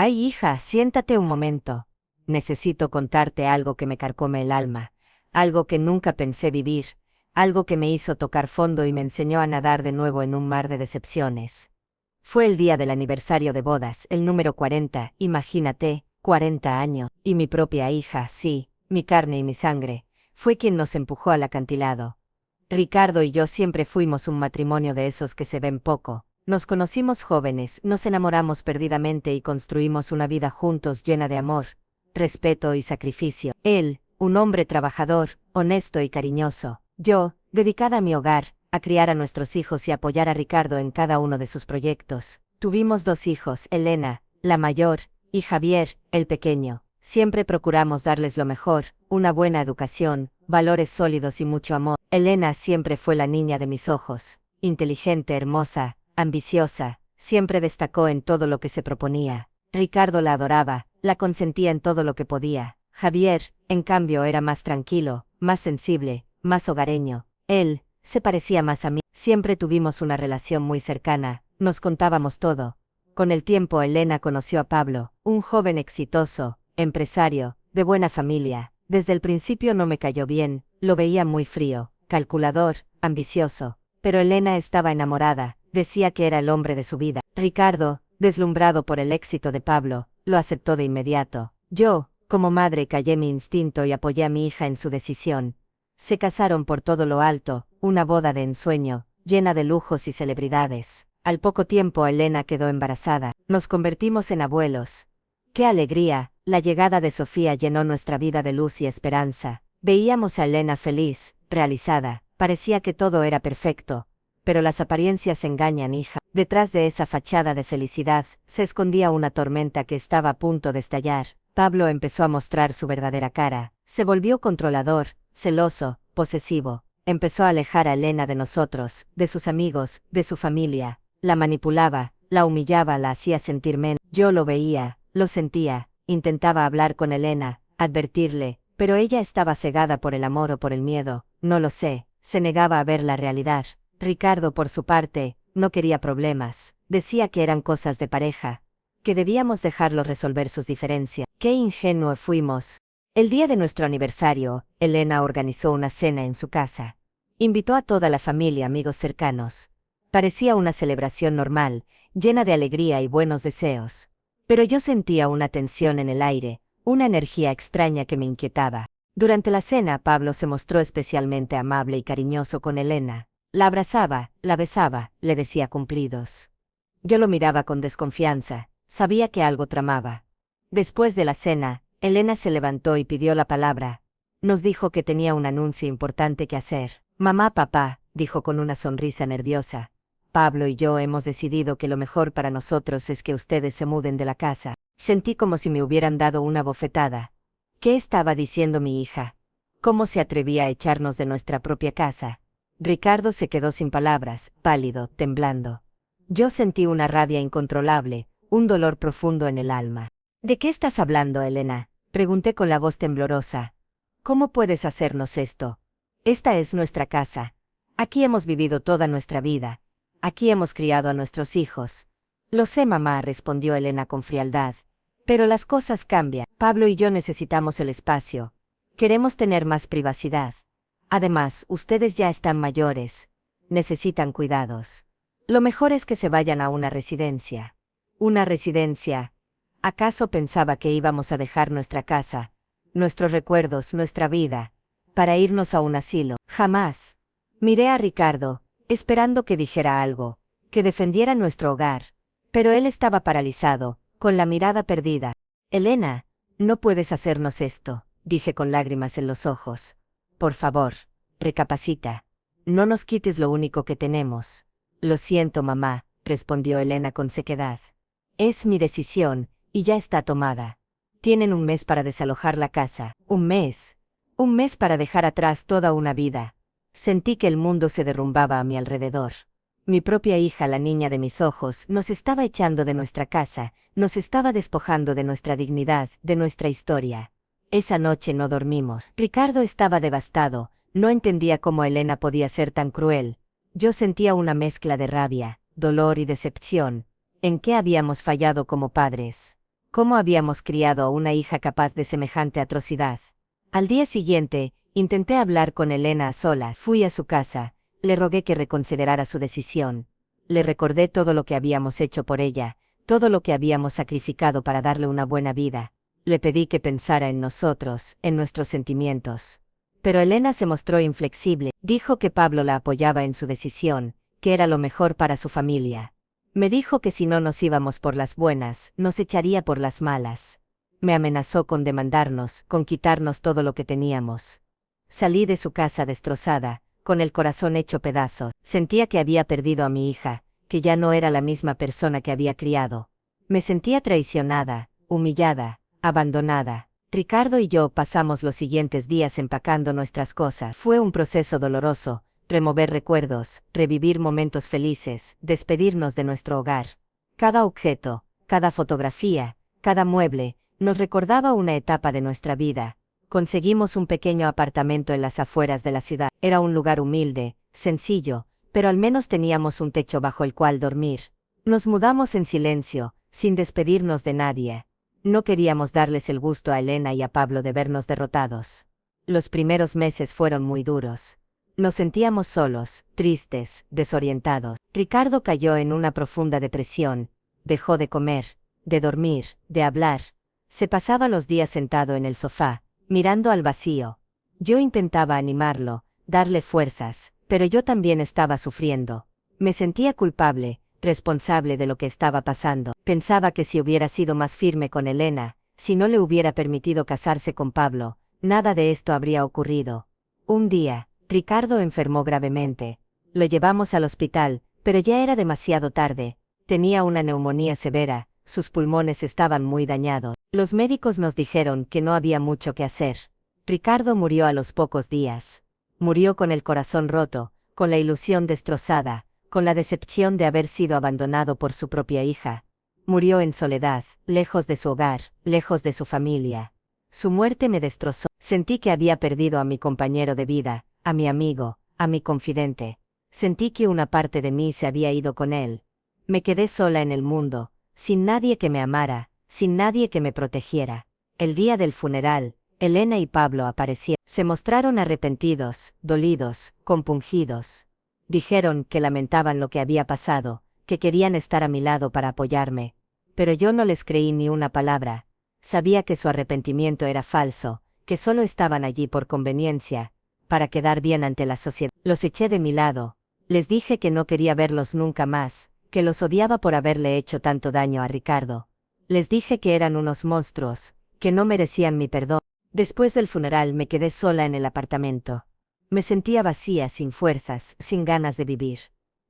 Ay, hija, siéntate un momento. Necesito contarte algo que me carcome el alma, algo que nunca pensé vivir, algo que me hizo tocar fondo y me enseñó a nadar de nuevo en un mar de decepciones. Fue el día del aniversario de bodas, el número 40, imagínate, 40 años, y mi propia hija, sí, mi carne y mi sangre, fue quien nos empujó al acantilado. Ricardo y yo siempre fuimos un matrimonio de esos que se ven poco. Nos conocimos jóvenes, nos enamoramos perdidamente y construimos una vida juntos llena de amor, respeto y sacrificio. Él, un hombre trabajador, honesto y cariñoso. Yo, dedicada a mi hogar, a criar a nuestros hijos y apoyar a Ricardo en cada uno de sus proyectos. Tuvimos 2 hijos, Elena, la mayor, y Javier, el pequeño. Siempre procuramos darles lo mejor, una buena educación, valores sólidos y mucho amor. Elena siempre fue la niña de mis ojos, inteligente, hermosa, ambiciosa, siempre destacó en todo lo que se proponía. Ricardo la adoraba, la consentía en todo lo que podía. Javier, en cambio, era más tranquilo, más sensible, más hogareño. Él se parecía más a mí. Siempre tuvimos una relación muy cercana, nos contábamos todo. Con el tiempo Elena conoció a Pablo, un joven exitoso, empresario, de buena familia. Desde el principio no me cayó bien, lo veía muy frío, calculador, ambicioso. Pero Elena estaba enamorada, decía que era el hombre de su vida. Ricardo, deslumbrado por el éxito de Pablo, lo aceptó de inmediato. Yo, como madre, callé mi instinto y apoyé a mi hija en su decisión. Se casaron por todo lo alto, una boda de ensueño, llena de lujos y celebridades. Al poco tiempo Elena quedó embarazada. Nos convertimos en abuelos. ¡Qué alegría! La llegada de Sofía llenó nuestra vida de luz y esperanza. Veíamos a Elena feliz, realizada. Parecía que todo era perfecto. Pero las apariencias engañan, hija. Detrás de esa fachada de felicidad se escondía una tormenta que estaba a punto de estallar. Pablo empezó a mostrar su verdadera cara. Se volvió controlador, celoso, posesivo. Empezó a alejar a Elena de nosotros, de sus amigos, de su familia. La manipulaba, la humillaba, la hacía sentir menos. Yo lo veía, lo sentía, intentaba hablar con Elena, advertirle, pero ella estaba cegada por el amor o por el miedo, no lo sé, se negaba a ver la realidad. Ricardo, por su parte, no quería problemas, decía que eran cosas de pareja, que debíamos dejarlos resolver sus diferencias. ¡Qué ingenuos fuimos! El día de nuestro aniversario, Elena organizó una cena en su casa. Invitó a toda la familia, amigos cercanos. Parecía una celebración normal, llena de alegría y buenos deseos. Pero yo sentía una tensión en el aire, una energía extraña que me inquietaba. Durante la cena, Pablo se mostró especialmente amable y cariñoso con Elena. La abrazaba, la besaba, le decía cumplidos. Yo lo miraba con desconfianza, sabía que algo tramaba. Después de la cena, Elena se levantó y pidió la palabra. Nos dijo que tenía un anuncio importante que hacer. Mamá, papá, dijo con una sonrisa nerviosa. Pablo y yo hemos decidido que lo mejor para nosotros es que ustedes se muden de la casa. Sentí como si me hubieran dado una bofetada. ¿Qué estaba diciendo mi hija? ¿Cómo se atrevía a echarnos de nuestra propia casa? Ricardo se quedó sin palabras, pálido, temblando. Yo sentí una rabia incontrolable, un dolor profundo en el alma. ¿De qué estás hablando, Elena?, pregunté con la voz temblorosa. ¿Cómo puedes hacernos esto? Esta es nuestra casa. Aquí hemos vivido toda nuestra vida. Aquí hemos criado a nuestros hijos. Lo sé, mamá, respondió Elena con frialdad. Pero las cosas cambian. Pablo y yo necesitamos el espacio. Queremos tener más privacidad. Además, ustedes ya están mayores. Necesitan cuidados. Lo mejor es que se vayan a una residencia. ¿Una residencia? ¿Acaso pensaba que íbamos a dejar nuestra casa, nuestros recuerdos, nuestra vida, para irnos a un asilo? Jamás. Miré a Ricardo, esperando que dijera algo, que defendiera nuestro hogar. Pero él estaba paralizado, con la mirada perdida. Elena, no puedes hacernos esto, dije con lágrimas en los ojos. Por favor, recapacita. No nos quites lo único que tenemos. Lo siento, mamá, respondió Elena con sequedad. Es mi decisión, y ya está tomada. Tienen un mes para desalojar la casa. Un mes. Un mes para dejar atrás toda una vida. Sentí que el mundo se derrumbaba a mi alrededor. Mi propia hija, la niña de mis ojos, nos estaba echando de nuestra casa, nos estaba despojando de nuestra dignidad, de nuestra historia. Esa noche no dormimos. Ricardo estaba devastado, no entendía cómo Elena podía ser tan cruel. Yo sentía una mezcla de rabia, dolor y decepción. ¿En qué habíamos fallado como padres? ¿Cómo habíamos criado a una hija capaz de semejante atrocidad? Al día siguiente, intenté hablar con Elena a solas. Fui a su casa, le rogué que reconsiderara su decisión. Le recordé todo lo que habíamos hecho por ella, todo lo que habíamos sacrificado para darle una buena vida. Le pedí que pensara en nosotros, en nuestros sentimientos. Pero Elena se mostró inflexible. Dijo que Pablo la apoyaba en su decisión, que era lo mejor para su familia. Me dijo que si no nos íbamos por las buenas, nos echaría por las malas. Me amenazó con demandarnos, con quitarnos todo lo que teníamos. Salí de su casa destrozada, con el corazón hecho pedazos. Sentía que había perdido a mi hija, que ya no era la misma persona que había criado. Me sentía traicionada, humillada, abandonada. Ricardo y yo pasamos los siguientes días empacando nuestras cosas. Fue un proceso doloroso, remover recuerdos, revivir momentos felices, despedirnos de nuestro hogar. Cada objeto, cada fotografía, cada mueble, nos recordaba una etapa de nuestra vida. Conseguimos un pequeño apartamento en las afueras de la ciudad. Era un lugar humilde, sencillo, pero al menos teníamos un techo bajo el cual dormir. Nos mudamos en silencio, sin despedirnos de nadie. No queríamos darles el gusto a Elena y a Pablo de vernos derrotados. Los primeros meses fueron muy duros. Nos sentíamos solos, tristes, desorientados. Ricardo cayó en una profunda depresión. Dejó de comer, de dormir, de hablar. Se pasaba los días sentado en el sofá, mirando al vacío. Yo intentaba animarlo, darle fuerzas, pero yo también estaba sufriendo. Me sentía culpable, responsable de lo que estaba pasando. Pensaba que si hubiera sido más firme con Elena, si no le hubiera permitido casarse con Pablo, nada de esto habría ocurrido. Un día, Ricardo enfermó gravemente. Lo llevamos al hospital, pero ya era demasiado tarde. Tenía una neumonía severa, sus pulmones estaban muy dañados. Los médicos nos dijeron que no había mucho que hacer. Ricardo murió a los pocos días. Murió con el corazón roto, con la ilusión destrozada, con la decepción de haber sido abandonado por su propia hija. Murió en soledad, lejos de su hogar, lejos de su familia. Su muerte me destrozó. Sentí que había perdido a mi compañero de vida, a mi amigo, a mi confidente. Sentí que una parte de mí se había ido con él. Me quedé sola en el mundo, sin nadie que me amara, sin nadie que me protegiera. El día del funeral, Elena y Pablo aparecieron. Se mostraron arrepentidos, dolidos, compungidos. Dijeron que lamentaban lo que había pasado, que querían estar a mi lado para apoyarme. Pero yo no les creí ni una palabra. Sabía que su arrepentimiento era falso, que solo estaban allí por conveniencia, para quedar bien ante la sociedad. Los eché de mi lado. Les dije que no quería verlos nunca más, que los odiaba por haberle hecho tanto daño a Ricardo. Les dije que eran unos monstruos, que no merecían mi perdón. Después del funeral me quedé sola en el apartamento. Me sentía vacía, sin fuerzas, sin ganas de vivir.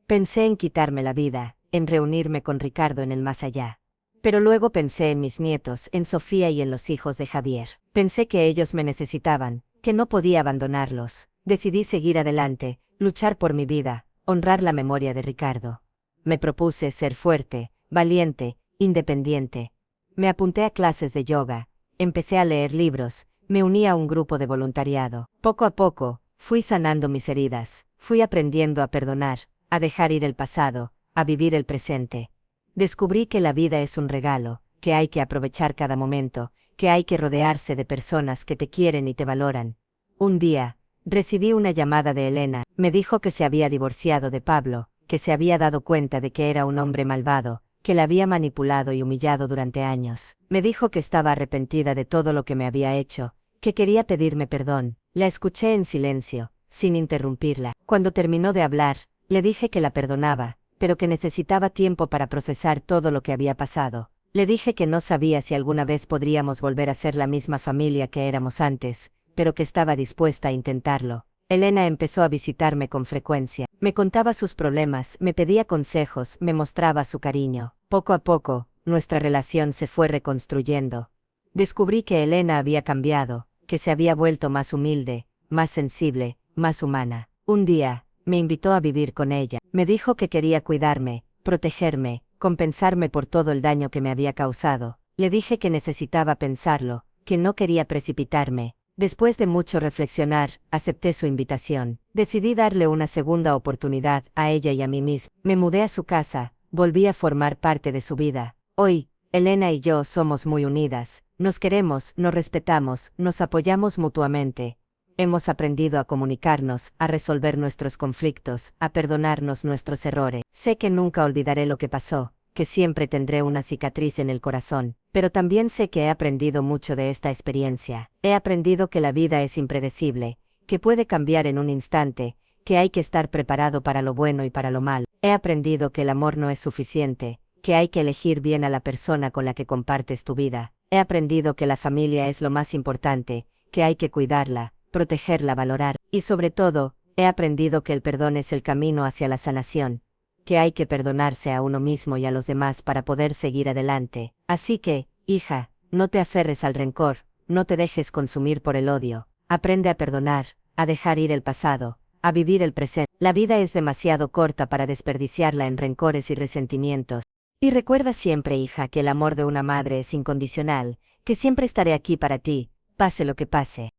Pensé en quitarme la vida, en reunirme con Ricardo en el más allá. Pero luego pensé en mis nietos, en Sofía y en los hijos de Javier. Pensé que ellos me necesitaban, que no podía abandonarlos. Decidí seguir adelante, luchar por mi vida, honrar la memoria de Ricardo. Me propuse ser fuerte, valiente, independiente. Me apunté a clases de yoga, empecé a leer libros, me uní a un grupo de voluntariado. Poco a poco, fui sanando mis heridas, fui aprendiendo a perdonar, a dejar ir el pasado, a vivir el presente. Descubrí que la vida es un regalo, que hay que aprovechar cada momento, que hay que rodearse de personas que te quieren y te valoran. Un día, recibí una llamada de Elena. Me dijo que se había divorciado de Pablo, que se había dado cuenta de que era un hombre malvado, que la había manipulado y humillado durante años. Me dijo que estaba arrepentida de todo lo que me había hecho, que quería pedirme perdón. La escuché en silencio, sin interrumpirla. Cuando terminó de hablar, le dije que la perdonaba, pero que necesitaba tiempo para procesar todo lo que había pasado. Le dije que no sabía si alguna vez podríamos volver a ser la misma familia que éramos antes, pero que estaba dispuesta a intentarlo. Elena empezó a visitarme con frecuencia. Me contaba sus problemas, me pedía consejos, me mostraba su cariño. Poco a poco, nuestra relación se fue reconstruyendo. Descubrí que Elena había cambiado, que se había vuelto más humilde, más sensible, más humana. Un día, me invitó a vivir con ella. Me dijo que quería cuidarme, protegerme, compensarme por todo el daño que me había causado. Le dije que necesitaba pensarlo, que no quería precipitarme. Después de mucho reflexionar, acepté su invitación. Decidí darle una segunda oportunidad a ella y a mí misma. Me mudé a su casa, volví a formar parte de su vida. Hoy, Elena y yo somos muy unidas, nos queremos, nos respetamos, nos apoyamos mutuamente. Hemos aprendido a comunicarnos, a resolver nuestros conflictos, a perdonarnos nuestros errores. Sé que nunca olvidaré lo que pasó, que siempre tendré una cicatriz en el corazón, pero también sé que he aprendido mucho de esta experiencia. He aprendido que la vida es impredecible, que puede cambiar en un instante, que hay que estar preparado para lo bueno y para lo malo. He aprendido que el amor no es suficiente, que hay que elegir bien a la persona con la que compartes tu vida. He aprendido que la familia es lo más importante, que hay que cuidarla, protegerla, valorar. Y sobre todo, he aprendido que el perdón es el camino hacia la sanación, que hay que perdonarse a uno mismo y a los demás para poder seguir adelante. Así que, hija, no te aferres al rencor, no te dejes consumir por el odio. Aprende a perdonar, a dejar ir el pasado, a vivir el presente. La vida es demasiado corta para desperdiciarla en rencores y resentimientos. Y recuerda siempre, hija, que el amor de una madre es incondicional, que siempre estaré aquí para ti, pase lo que pase.